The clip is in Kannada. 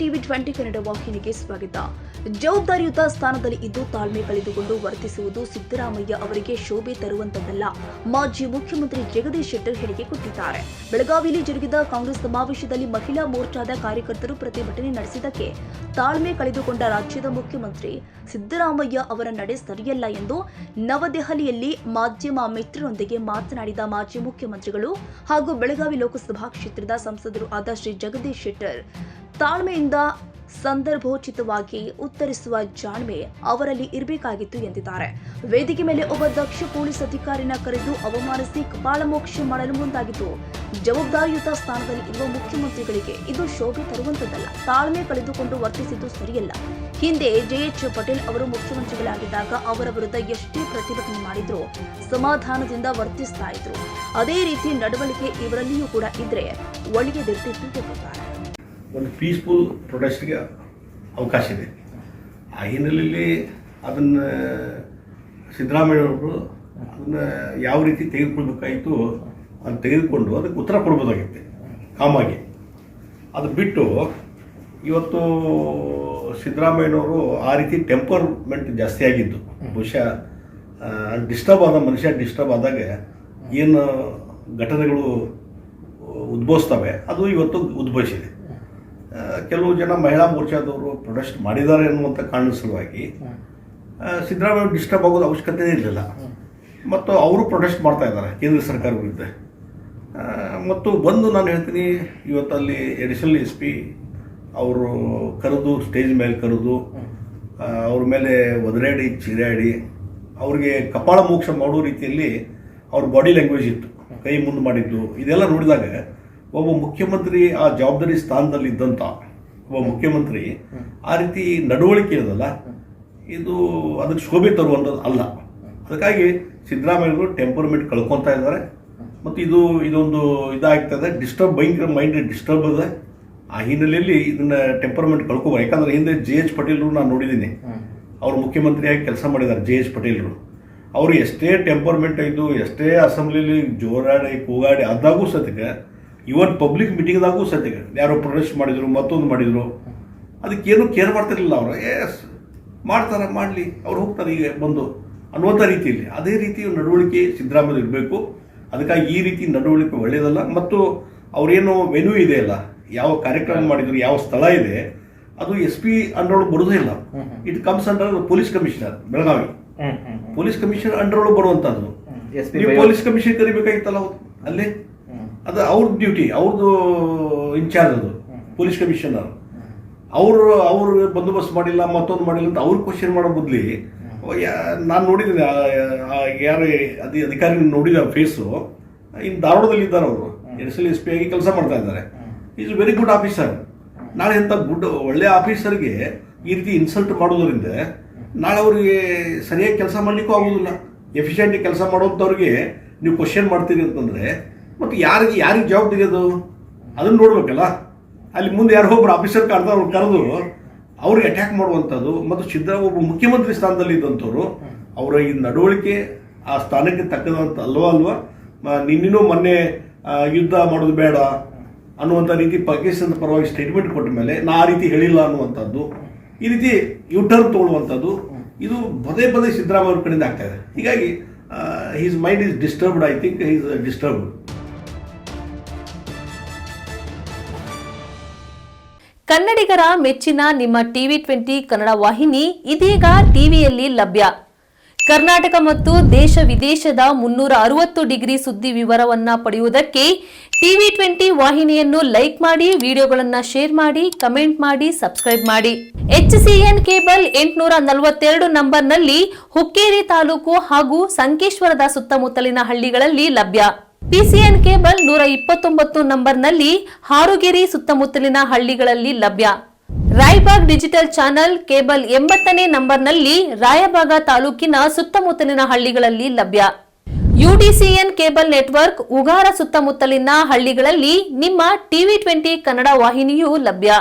ಟಿವಿ 20 ಕನ್ನಡ ವಾಹಿನಿಗೆ ಸ್ವಾಗತ. ಜವಾಬ್ದಾರಿಯುತ ಸ್ಥಾನದಲ್ಲಿ ಇದ್ದು ತಾಳ್ಮೆ ಕಳೆದುಕೊಂಡು ವರ್ತಿಸುವುದು ಸಿದ್ದರಾಮಯ್ಯ ಅವರಿಗೆ ಶೋಭೆ ತರುವಂತದ್ದಲ್ಲ. ಮಾಜಿ ಮುಖ್ಯಮಂತ್ರಿ ಜಗದೀಶ್ ಶೆಟ್ಟರ್ ಹೇಳಿಕೆ ಕೊಟ್ಟಿದ್ದಾರೆ. ಬೆಳಗಾವಿಯಲ್ಲಿ ಜರುಗಿದ ಕಾಂಗ್ರೆಸ್ ಸಮಾವೇಶದಲ್ಲಿ ಮಹಿಳಾ ಮೋರ್ಚಾದ ಕಾರ್ಯಕರ್ತರು ಪ್ರತಿಭಟನೆ ನಡೆಸಿದ್ದಕ್ಕೆ ತಾಳ್ಮೆ ಕಳೆದುಕೊಂಡ ರಾಜ್ಯದ ಮುಖ್ಯಮಂತ್ರಿ ಸಿದ್ದರಾಮಯ್ಯ ಅವರ ನಡೆ ಸರಿಯಲ್ಲ ಎಂದು ನವದೆಹಲಿಯಲ್ಲಿ ಮಾಧ್ಯಮ ಮಿತ್ರರೊಂದಿಗೆ ಮಾತನಾಡಿದ ಮಾಜಿ ಮುಖ್ಯಮಂತ್ರಿಗಳು ಹಾಗೂ ಬೆಳಗಾವಿ ಲೋಕಸಭಾ ಕ್ಷೇತ್ರದ ಸಂಸದರು ಆದ ಶ್ರೀ ಜಗದೀಶ್ ಶೆಟ್ಟರ್ ತಾಳ್ಮೆಯಿಂದ ಸಂದರ್ಭೋಚಿತವಾಗಿ ಉತ್ತರಿಸುವ ಜಾಣ್ಮೆ ಅವರಲ್ಲಿ ಇರಬೇಕಾಗಿತ್ತು ಎಂದಿದ್ದಾರೆ. ವೇದಿಕೆ ಮೇಲೆ ಒಬ್ಬ ದಕ್ಷ ಪೊಲೀಸ್ ಅಧಿಕಾರಿನ ಕರೆದು ಅವಮಾನಿಸಿ ಕಪಾಳಮೋಕ್ಷ ಮಾಡಲು ಮುಂದಾಗಿತ್ತು. ಜವಾಬ್ದಾರಿಯುತ ಸ್ಥಾನದಲ್ಲಿ ಇರುವ ಮುಖ್ಯಮಂತ್ರಿಗಳಿಗೆ ಇದು ಶೋಭೆ ತರುವಂತದ್ದಲ್ಲ. ತಾಳ್ಮೆ ಕಳೆದುಕೊಂಡು ವರ್ತಿಸಿದ್ದು ಸರಿಯಲ್ಲ. ಹಿಂದೆ ಜೆಎಚ್ ಪಟೇಲ್ ಅವರು ಮುಖ್ಯಮಂತ್ರಿಗಳಾಗಿದ್ದಾಗ ಅವರ ವಿರುದ್ಧ ಎಷ್ಟೇ ಪ್ರತಿಭಟನೆ ಮಾಡಿದ್ರು ಸಮಾಧಾನದಿಂದ ವರ್ತಿಸ್ತಾ ಇದ್ರು. ಅದೇ ರೀತಿ ನಡವಳಿಕೆ ಇವರಲ್ಲಿಯೂ ಕೂಡ ಇದ್ರೆ ಒಳ್ಳೆಯದಿರ್ತಿತ್ತು ಎಂದಿದ್ದಾರೆ. ಒಂದು ಪೀಸ್ಫುಲ್ ಪ್ರೊಟೆಸ್ಟ್ಗೆ ಅವಕಾಶ ಇದೆ. ಆ ಹಿನ್ನೆಲೆಯಲ್ಲಿ ಅದನ್ನು ಸಿದ್ದರಾಮಯ್ಯವರು ಅದನ್ನು ಯಾವ ರೀತಿ ತೆಗೆದುಕೊಳ್ಬೇಕಾಯಿತು ಅದನ್ನು ತೆಗೆದುಕೊಂಡು ಅದಕ್ಕೆ ಉತ್ತರ ಕೊಡ್ಬೋದಾಗಿತ್ತು ಕಾಮಾಗಿ. ಅದು ಬಿಟ್ಟು ಇವತ್ತು ಸಿದ್ದರಾಮಯ್ಯನವರು ಆ ರೀತಿ ಟೆಂಪರ್ಮೆಂಟ್ ಜಾಸ್ತಿ ಆಗಿದ್ದು ಬಹುಶಃ ಡಿಸ್ಟರ್ಬ್ ಆದ ಮನುಷ್ಯ ಡಿಸ್ಟರ್ಬ್ ಆದಾಗ ಏನು ಘಟನೆಗಳು ಉದ್ಭವಿಸ್ತವೆ ಅದು ಇವತ್ತು ಉದ್ಭವಿಸಿದೆ. ಕೆಲವು ಜನ ಮಹಿಳಾ ಮೋರ್ಚಾದವರು ಪ್ರೊಟೆಸ್ಟ್ ಮಾಡಿದ್ದಾರೆ ಅನ್ನುವಂಥ ಕಾರಣದ ಸಲುವಾಗಿ ಸಿದ್ದರಾಮಯ್ಯ ಡಿಸ್ಟರ್ಬ್ ಆಗೋದು ಅವಶ್ಯಕತೆ ಇರಲಿಲ್ಲ. ಮತ್ತು ಅವರು ಪ್ರೊಟೆಸ್ಟ್ ಮಾಡ್ತಾ ಇದ್ದಾರೆ ಕೇಂದ್ರ ಸರ್ಕಾರ ವಿರುದ್ಧ. ಮತ್ತು ಒಂದು ನಾನು ಹೇಳ್ತೀನಿ, ಇವತ್ತಲ್ಲಿ ಅಡಿಷನಲ್ SP ಅವರು ಕರೆದು ಸ್ಟೇಜ್ ಮೇಲೆ ಕರೆದು ಅವ್ರ ಮೇಲೆ ಒದರಾಡಿ ಚೀರಾಡಿ ಅವ್ರಿಗೆ ಕಪಾಳ ಮೋಕ್ಷ ಮಾಡೋ ರೀತಿಯಲ್ಲಿ ಅವ್ರ ಬಾಡಿ ಲ್ಯಾಂಗ್ವೇಜ್ ಇತ್ತು, ಕೈ ಮುಂದೆ ಮಾಡಿದ್ದು. ಇದೆಲ್ಲ ನೋಡಿದಾಗ ಒಬ್ಬ ಮುಖ್ಯಮಂತ್ರಿ ಆ ಜವಾಬ್ದಾರಿ ಸ್ಥಾನದಲ್ಲಿ ಇದ್ದಂಥ ಒಬ್ಬ ಮುಖ್ಯಮಂತ್ರಿ ಆ ರೀತಿ ನಡವಳಿಕೆ ಇರೋದಲ್ಲ, ಇದು ಅದಕ್ಕೆ ಶೋಭೆ ತರುವಂಥದ್ದು ಅಲ್ಲ. ಅದಕ್ಕಾಗಿ ಸಿದ್ದರಾಮಯ್ಯರು ಟೆಂಪರ್ಮೆಂಟ್ ಕಳ್ಕೊತಾ ಇದ್ದಾರೆ. ಮತ್ತು ಇದೊಂದು ಇದಾಗ್ತದೆ, ಭಯಂಕರ ಮೈಂಡ್ ಡಿಸ್ಟರ್ಬ್ ಇದೆ. ಆ ಹಿನ್ನೆಲೆಯಲ್ಲಿ ಇದನ್ನ ಟೆಂಪರ್ಮೆಂಟ್ ಕಳ್ಕೋಬಾರ. ಯಾಕಂದ್ರೆ ಹಿಂದೆ JH ಪಟೇಲ್ರು ನಾನು ನೋಡಿದ್ದೀನಿ, ಅವರು ಮುಖ್ಯಮಂತ್ರಿಯಾಗಿ ಕೆಲಸ ಮಾಡಿದ್ದಾರೆ. JH ಪಟೇಲ್ರು ಅವರು ಎಷ್ಟೇ ಟೆಂಪರ್ಮೆಂಟ್ ಇದ್ದು ಎಷ್ಟೇ ಅಸೆಂಬ್ಲಿಲಿ ಜೋರಾಡಿ ಕೂಗಾಡಿ ಅದಾಗೂ ಸತ್ಯಕ್ಕೆ, ಇವನ್ ಪಬ್ಲಿಕ್ ಮೀಟಿಂಗ್ದಾಗೂ ಸತ್ಯಕ್ಕೆ ಯಾರೋ ಪ್ರೊಟೆಸ್ಟ್ ಮಾಡಿದ್ರು ಮತ್ತೊಂದು ಮಾಡಿದ್ರು ಅದಕ್ಕೇನು ಕೇರ್ ಮಾಡ್ತಿರ್ಲಿಲ್ಲ. ಅವರು ಮಾಡ್ತಾರೆ, ಮಾಡಲಿ, ಅವ್ರು ಹೋಗ್ತಾರೆ ಈಗ ಬಂದು ಅನ್ನುವಂಥ ರೀತಿಯಲ್ಲಿ ಅದೇ ರೀತಿ ನಡವಳಿಕೆ ಸಿದ್ದರಾಮಯ್ಯ ಇರಬೇಕು. ಅದಕ್ಕಾಗಿ ಈ ರೀತಿ ನಡವಳಿಕೆ ಒಳ್ಳೆಯದಲ್ಲ. ಮತ್ತು ಅವರೇನು ವೆನ್ಯೂ ಇದೆಯಲ್ಲ, ಯಾವ ಕಾರ್ಯಕ್ರಮ ಮಾಡಿದ್ರು, ಯಾವ ಸ್ಥಳ ಇದೆ, ಅದು SP ಅಂಡರ್ ಒಳಗೆ ಬರೋದೇ ಇಲ್ಲ. It comes under police commissioner Belagavi. Police commissioner under ಒಳಗೆ ಬರುವಂತದ್ದು. ನೀವು ಪೊಲೀಸ್ ಕಮಿಷನ್ ಕರಿಬೇಕಾಗಿತ್ತಲ್ಲ ಅಲ್ಲಿ, ಅದು ಅವ್ರದ್ದು ಡ್ಯೂಟಿ, ಅವ್ರದ್ದು ಇನ್ಚಾರ್ಜ್ ಅದು ಪೊಲೀಸ್ ಕಮಿಷನರ್. ಅವರು ಬಂದೋಬಸ್ತ್ ಮಾಡಿಲ್ಲ ಮತ್ತೊಂದು ಮಾಡಿಲ್ಲ ಅಂತ ಅವ್ರು ಕ್ವಶನ್ ಮಾಡೋ ಬದಲಿ ನಾನು ನೋಡಿದ್ದೀನಿ ಯಾರು ಅಧಿಕಾರಿ ನೋಡಿದ ಫೇಸು. ಇನ್ನು ಧಾರವಾಡದಲ್ಲಿ ಇದ್ದಾರೆ, ಅವರು ಅಡಿಷನಲ್ SP ಆಗಿ ಕೆಲಸ ಮಾಡ್ತಾ ಇದ್ದಾರೆ. Is very good officer. ನಾಳೆ ಎಂಥ ಒಳ್ಳೆ ಆಫೀಸರ್ಗೆ ಈ ರೀತಿ ಇನ್ಸಲ್ಟ್ ಮಾಡೋದ್ರಿಂದ ನಾಳೆ ಅವರಿಗೆ ಸರಿಯಾಗಿ ಕೆಲಸ ಮಾಡಲಿಕ್ಕೂ ಆಗೋದಿಲ್ಲ. ಎಫಿಷಿಯೆಂಟ್ ಕೆಲಸ ಮಾಡೋಂಥವ್ರಿಗೆ ನೀವು ಕ್ವಶನ್ ಮಾಡ್ತೀರಿ ಅಂತಂದರೆ ಮತ್ತು ಯಾರಿಗೆ ಜವಾಬ್ದಾರಿ ಅದು ಅದನ್ನು ನೋಡ್ಬೇಕಲ್ಲ. ಅಲ್ಲಿ ಮುಂದೆ ಯಾರೋ ಒಬ್ಬರು ಆಫೀಸರ್ ಕಾಡ್ದವ್ರು ಕರೆದು ಅವ್ರಿಗೆ ಅಟ್ಯಾಕ್ ಮಾಡುವಂಥದ್ದು. ಮತ್ತು ಒಬ್ಬ ಮುಖ್ಯಮಂತ್ರಿ ಸ್ಥಾನದಲ್ಲಿ ಇದ್ದಂಥವ್ರು ಅವರ ಈ ನಡವಳಿಕೆ ಆ ಸ್ಥಾನಕ್ಕೆ ತಕ್ಕದಂತ ಅಲ್ವಾ. ನಿನ್ನಿನೂ ಮೊನ್ನೆ ಯುದ್ಧ ಮಾಡೋದು ಬೇಡ ಅನ್ನುವಂಥ ರೀತಿ ಪಾಕಿಸ್ತಾನದ ಪರವಾಗಿ ಸ್ಟೇಟ್ಮೆಂಟ್ ಕೊಟ್ಟ ಮೇಲೆ ನಾ ಆ ರೀತಿ ಹೇಳಿಲ್ಲ ಅನ್ನುವಂಥದ್ದು, ಈ ರೀತಿ ಯುಟರ್ನ್ ತಗೊಳ್ಳುವಂಥದ್ದು, ಇದು ಪದೇ ಸಿದ್ದರಾಮಯ್ಯ ಅವ್ರ ಕಡೆಯಿಂದ ಆಗ್ತಾ ಇದೆ. ಹೀಗಾಗಿ he's mind is disturbed. I think he's disturbed. ಕನ್ನಡಿಗರ ಮೆಚ್ಚಿನ ನಿಮ್ಮ ಟಿವಿ 20 ಕನ್ನಡ ವಾಹಿನಿ ಇದೀಗ ಟಿವಿಯಲ್ಲಿ ಲಭ್ಯ. ಕರ್ನಾಟಕ ಮತ್ತು ದೇಶ ವಿದೇಶದ 360 ಡಿಗ್ರಿ ಸುದ್ದಿ ವಿವರವನ್ನ ಪಡೆಯುವುದಕ್ಕೆ ಟಿವಿ 20 ವಾಹಿನಿಯನ್ನು ಲೈಕ್ ಮಾಡಿ, ವಿಡಿಯೋಗಳನ್ನು ಶೇರ್ ಮಾಡಿ, ಕಮೆಂಟ್ ಮಾಡಿ, ಸಬ್ಸ್ಕ್ರೈಬ್ ಮಾಡಿ. HCN ಕೇಬಲ್ 842 ನಂಬರ್ನಲ್ಲಿ ಹುಕ್ಕೇರಿ ತಾಲೂಕು ಹಾಗೂ ಸಂಕೇಶ್ವರದ ಸುತ್ತಮುತ್ತಲಿನ ಹಳ್ಳಿಗಳಲ್ಲಿ ಲಭ್ಯ. PCN ಕೇಬಲ್ 129 ನಂಬರ್ನಲ್ಲಿ ಹಾರುಗೆರೆ ಸುತ್ತಮುತ್ತಲಿನ ಹಳ್ಳಿಗಳಲ್ಲಿ ಲಭ್ಯ. ರಾಯಬಾಗ್ ಡಿಜಿಟಲ್ ಚಾನೆಲ್ ಕೇಬಲ್ 80ನೇ ನಂಬರ್ನಲ್ಲಿ ರಾಯಬಾಗ ತಾಲೂಕಿನ ಸುತ್ತಮುತ್ತಲಿನ ಹಳ್ಳಿಗಳಲ್ಲಿ ಲಭ್ಯ. UDCN ಕೇಬಲ್ ನೆಟ್ವರ್ಕ್ ಉಗಾರ ಸುತ್ತಮುತ್ತಲಿನ ಹಳ್ಳಿಗಳಲ್ಲಿ ನಿಮ್ಮ ಟಿವಿ 20 ಕನ್ನಡ ವಾಹಿನಿಯೂ ಲಭ್ಯ.